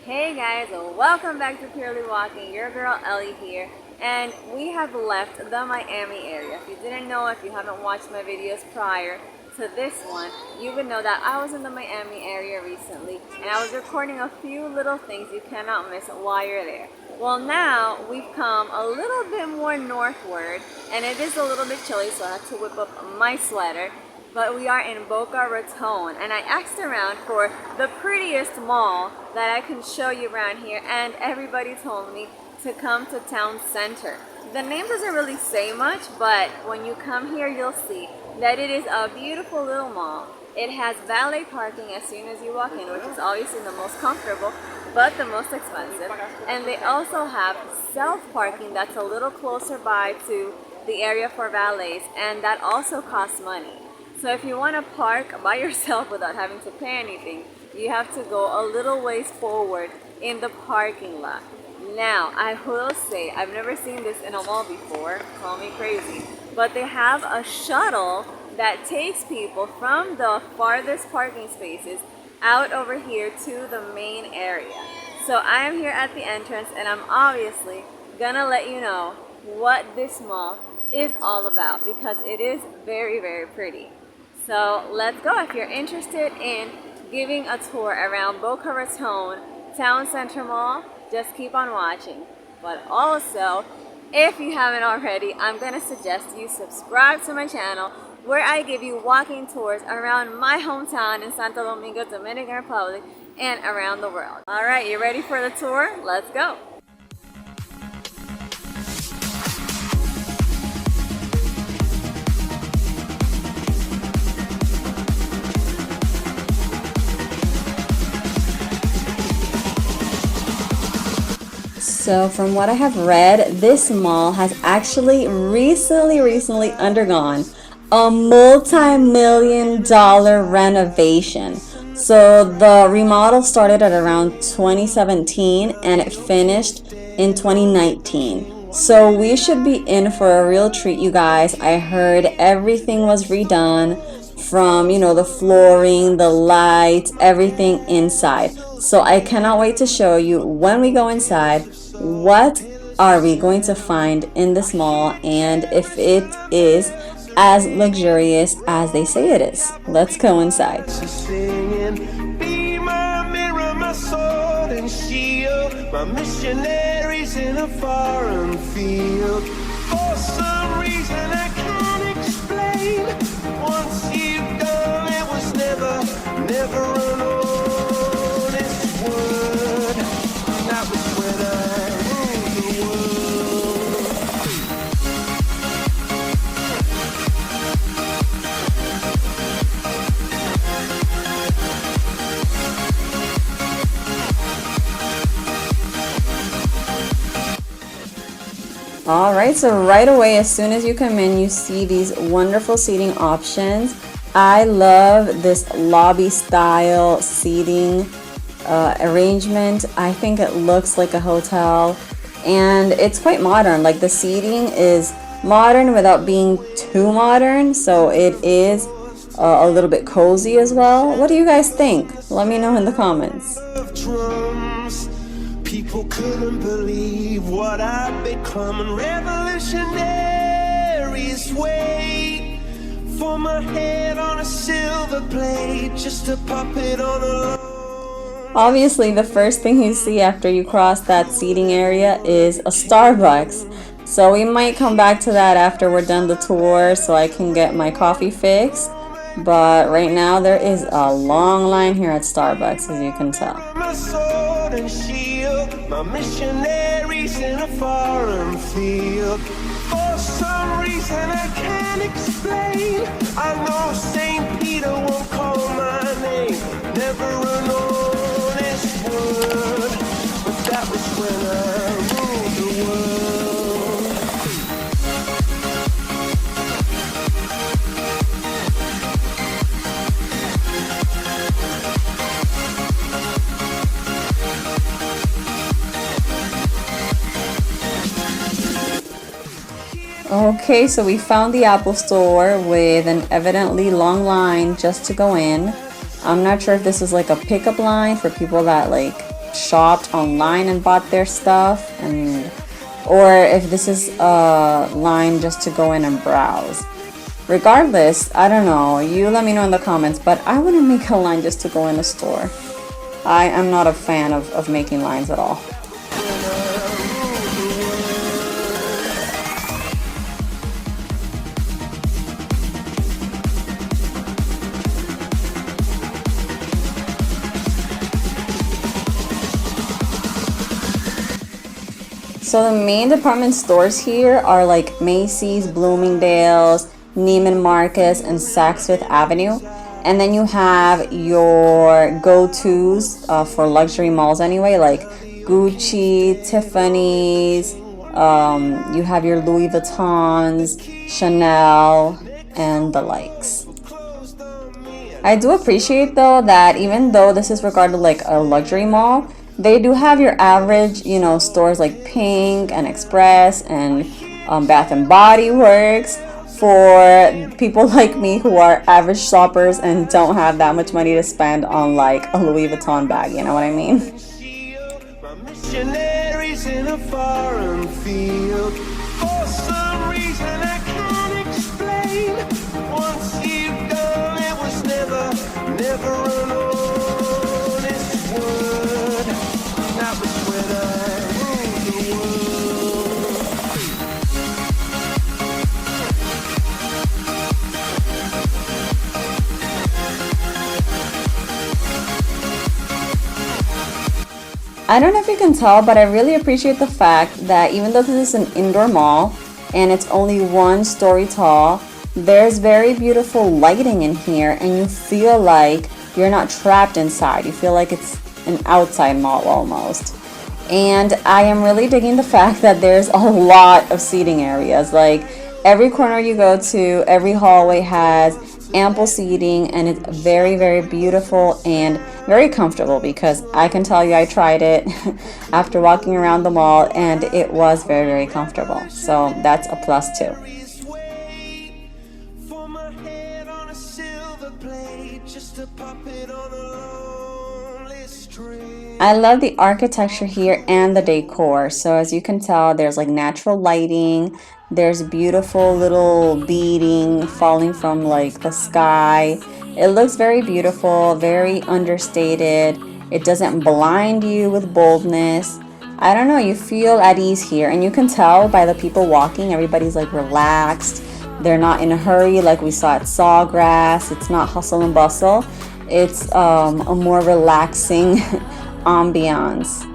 Hey guys, welcome back to Purely Walking. Your girl Ellie here, and we have left the Miami area. If you didn't know, if you haven't watched my videos prior to this one, you would know that I was in the Miami area recently, and I was recording a few little things you cannot miss while you're there. Well, now we've come a little bit more northward, and it is a little bit chilly, so I had to whip up my sweater. But we are in Boca Raton, and I asked around for the prettiest mall that I can show you around here, and everybody told me to come to town center. The name doesn't really say much, but when you come here you'll see that it is a beautiful little mall. It has valet parking as soon as you walk in, which is obviously the most comfortable but the most expensive, and they also have self-parking that's a little closer by to the area for valets, and that also costs money. So if you want to park by yourself without having to pay anything, you have to go a little ways forward in the parking lot. Now, I will say, I've never seen this in a mall before, call me crazy, but they have a shuttle that takes people from the farthest parking spaces out over here to the main area. So I am here at the entrance, and I'm obviously gonna let you know what this mall is all about because it is very, very pretty. So let's go. If you're interested in giving a tour around Boca Raton Town Center Mall, just keep on watching. But also, if you haven't already, I'm going to suggest you subscribe to my channel where I give you walking tours around my hometown in Santo Domingo, Dominican Republic, and around the world. All right, you ready for the tour? Let's go. So from what I have read, this mall has actually recently undergone a multi-million-dollar renovation. So the remodel started at around 2017 and it finished in 2019. So we should be in for a real treat, you guys. I heard everything was redone from, the flooring, the lights, everything inside. So I cannot wait to show you when we go inside what are we going to find in this mall and if it is as luxurious as they say it is. Let's go inside. Be my mirror, my sword and shield, my missionaries in a foreign field. For some reason I can't explain, once you've done it was never an honest word. That was when I ruled the world. Alright, so right away as soon as you come in, you see these wonderful seating options. I love this lobby style seating arrangement. I think it looks like a hotel and it's quite modern. Like the seating is modern without being too modern, so it is a little bit cozy as well. What do you guys think? Let me know in the comments. People couldn't believe what I'd become, and revolutionaries wait for my head on a silver plate, just a puppet on a... Obviously, the first thing you see after you cross that seating area is a Starbucks. So we might come back to that after we're done the tour so I can get my coffee fix. But right now there is a long line here at Starbucks, as you can tell. My sword and shield, my missionaries in a foreign field. For some reason I can't explain, I know St. Peter won't call my name. Never an honest word, but that was when I ruled the world. Okay, so we found the Apple store with an evidently long line just to go in. I'm not sure if this is like a pickup line for people that like shopped online and bought their stuff, and or if this is a line just to go in and browse. Regardless, I don't know, you let me know in the comments, but I wouldn't make a line just to go in a store. I am not a fan of making lines at all. So the main department stores here are like Macy's, Bloomingdales, Neiman Marcus, and Saks Fifth Avenue. And then you have your go-tos for luxury malls anyway, like Gucci, Tiffany's, you have your Louis Vuittons, Chanel, and the likes. I do appreciate though that even though this is regarded like a luxury mall, they do have your average, you know, stores like Pink and Express and Bath and Body Works for people like me who are average shoppers and don't have that much money to spend on like a Louis Vuitton bag, you know what I mean? Missionaries in a foreign field. For some reason I can't explain. Once you've done it was never an honest word. That was when I ruled the world. I don't know if you can tell, but I really appreciate the fact that even though this is an indoor mall and it's only 1 story tall, there's very beautiful lighting in here and you feel like you're not trapped inside. You feel like it's an outside mall almost. And I am really digging the fact that there's a lot of seating areas. Like every corner you go to, every hallway has ample seating, and it's very, very beautiful and very comfortable, because I can tell you I tried it after walking around the mall and it was very, very comfortable. So that's a plus too. I love the architecture here and the decor. So as you can tell, there's like natural lighting, there's beautiful little beading falling from like the sky. It looks very beautiful, very understated. It doesn't blind you with boldness. I don't know, you feel at ease here, and you can tell by the people walking, everybody's like relaxed. They're not in a hurry like we saw at Sawgrass. It's not hustle and bustle. It's a more relaxing ambiance.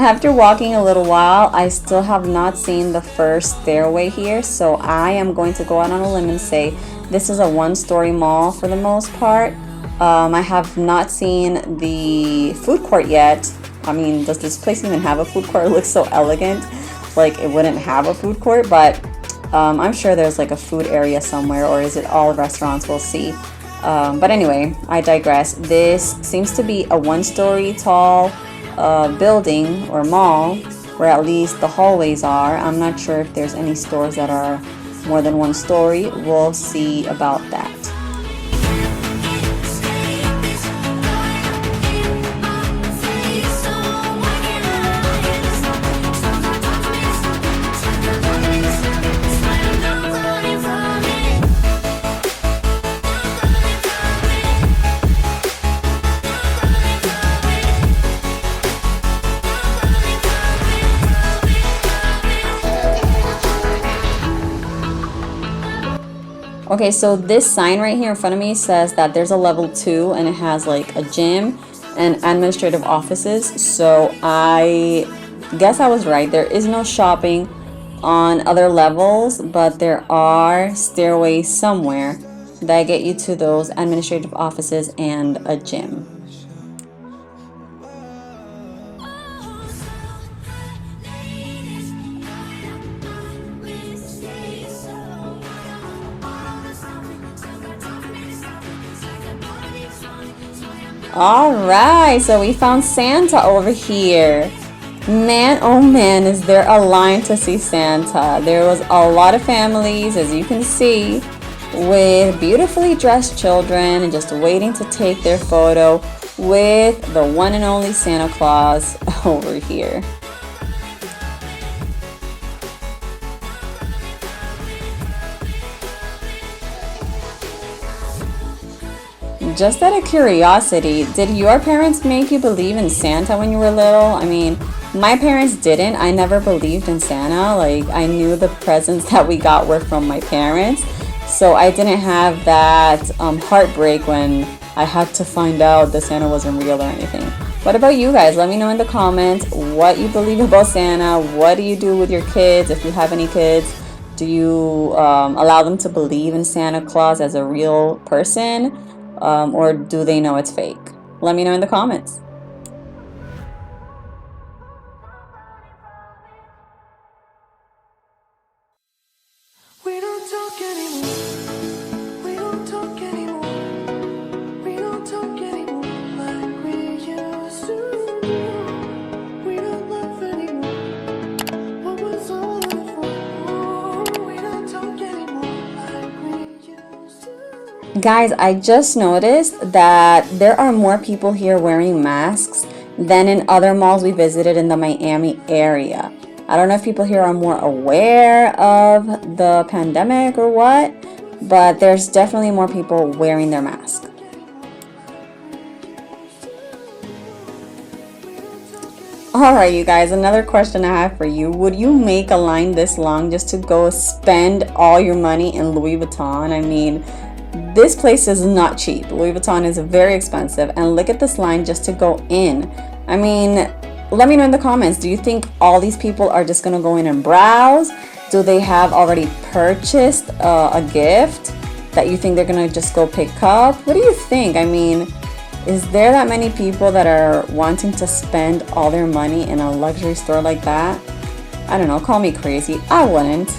After walking a little while, I still have not seen the first stairway here, so I am going to go out on a limb and say this is a 1-story mall for the most part. I have not seen the food court yet. I mean, does this place even have a food court? It looks so elegant, like it wouldn't have a food court, but I'm sure there's like a food area somewhere, or is it all restaurants? We'll see. But anyway, I digress. This seems to be a 1-story tall building or mall, where at least the hallways are. I'm not sure if there's any stores that are more than 1 story. We'll see about that. Okay, so this sign right here in front of me says that there's a level 2 and it has like a gym and administrative offices. So I guess I was right. There is no shopping on other levels, but there are stairways somewhere that get you to those administrative offices and a gym. All right, so we found Santa over here. Man, oh man, is there a line to see Santa. There was a lot of families, as you can see, with beautifully dressed children and just waiting to take their photo with the one and only Santa Claus over here. Just out of curiosity, did your parents make you believe in Santa when you were little? I mean, my parents didn't. I never believed in Santa. Like, I knew the presents that we got were from my parents. So I didn't have that heartbreak when I had to find out that Santa wasn't real or anything. What about you guys? Let me know in the comments what you believe about Santa. What do you do with your kids if you have any kids? Do you allow them to believe in Santa Claus as a real person? Or do they know it's fake? Let me know in the comments. We don't talk anymore. We don't talk anymore. We don't talk anymore like we used to. We don't laugh anymore. What was all of it for? We don't talk anymore like we used to. Guys, I just noticed that there are more people here wearing masks than in other malls we visited in the Miami area. I don't know if people here are more aware of the pandemic or what, but there's definitely more people wearing their mask. Alright, you guys, another question I have for you. Would you make a line this long just to go spend all your money in Louis Vuitton? I mean, this place is not cheap. Louis Vuitton is very expensive, and look at this line just to go in. I mean, let me know in the comments. Do you think all these people are just gonna go in and browse? Do they have already purchased a gift that you think they're gonna just go pick up? What do you think? I mean, is there that many people that are wanting to spend all their money in a luxury store like that? I don't know, call me crazy. I wouldn't.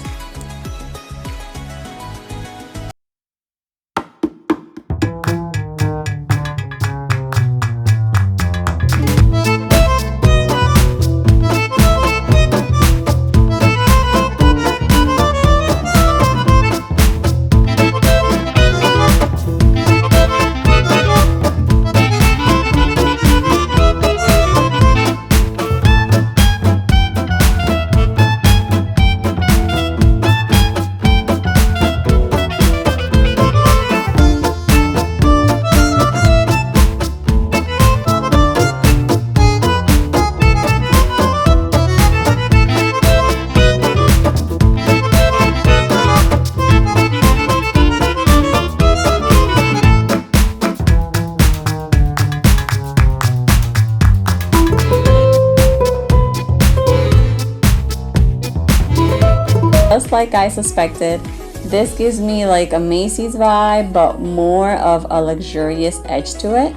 Just like I suspected, this gives me like a Macy's vibe, but more of a luxurious edge to it.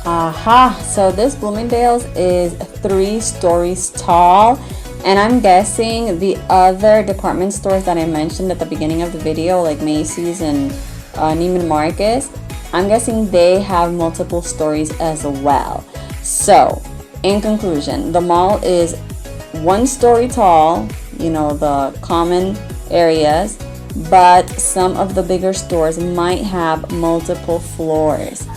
Aha, so this Bloomingdales is 3 stories tall, and I'm guessing the other department stores that I mentioned at the beginning of the video, like Macy's and Neiman Marcus, I'm guessing they have multiple stories as well. So, in conclusion, the mall is 1 story tall, you know, the common areas, but some of the bigger stores might have multiple floors.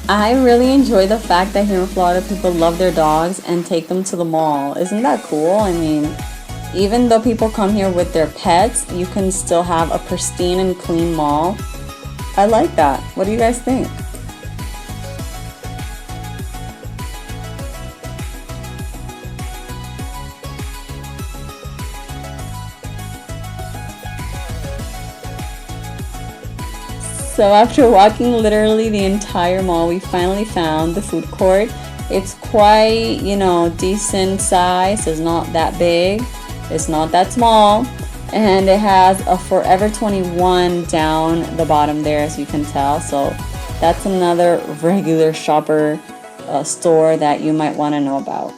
I really enjoy the fact that here in Florida people love their dogs and take them to the mall. Isn't that cool? I mean, even though people come here with their pets, you can still have a pristine and clean mall. I like that. What do you guys think? So after walking literally the entire mall, we finally found the food court. It's quite, you know, decent size. It's not that big. It's not that small. And it has a Forever 21 down the bottom there, as you can tell. So that's another regular shopper store that you might want to know about.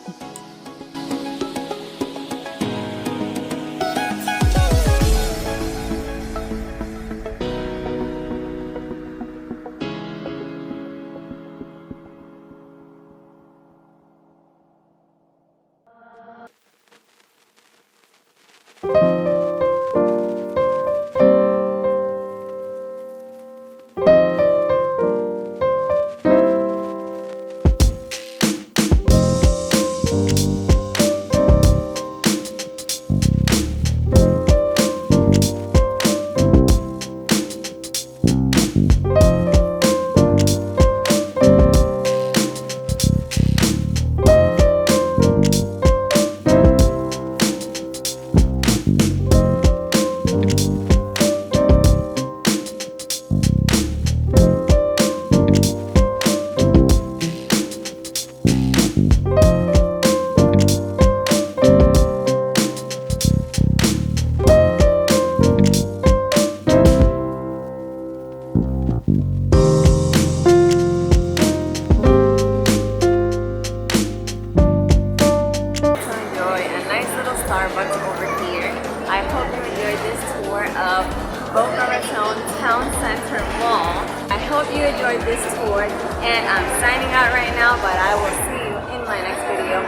Boca Raton Town Center Mall. I hope you enjoyed this tour, and I'm signing out right now, but I will see you in my next video.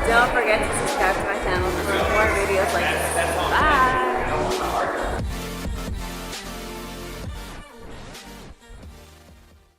Don't forget to subscribe to my channel.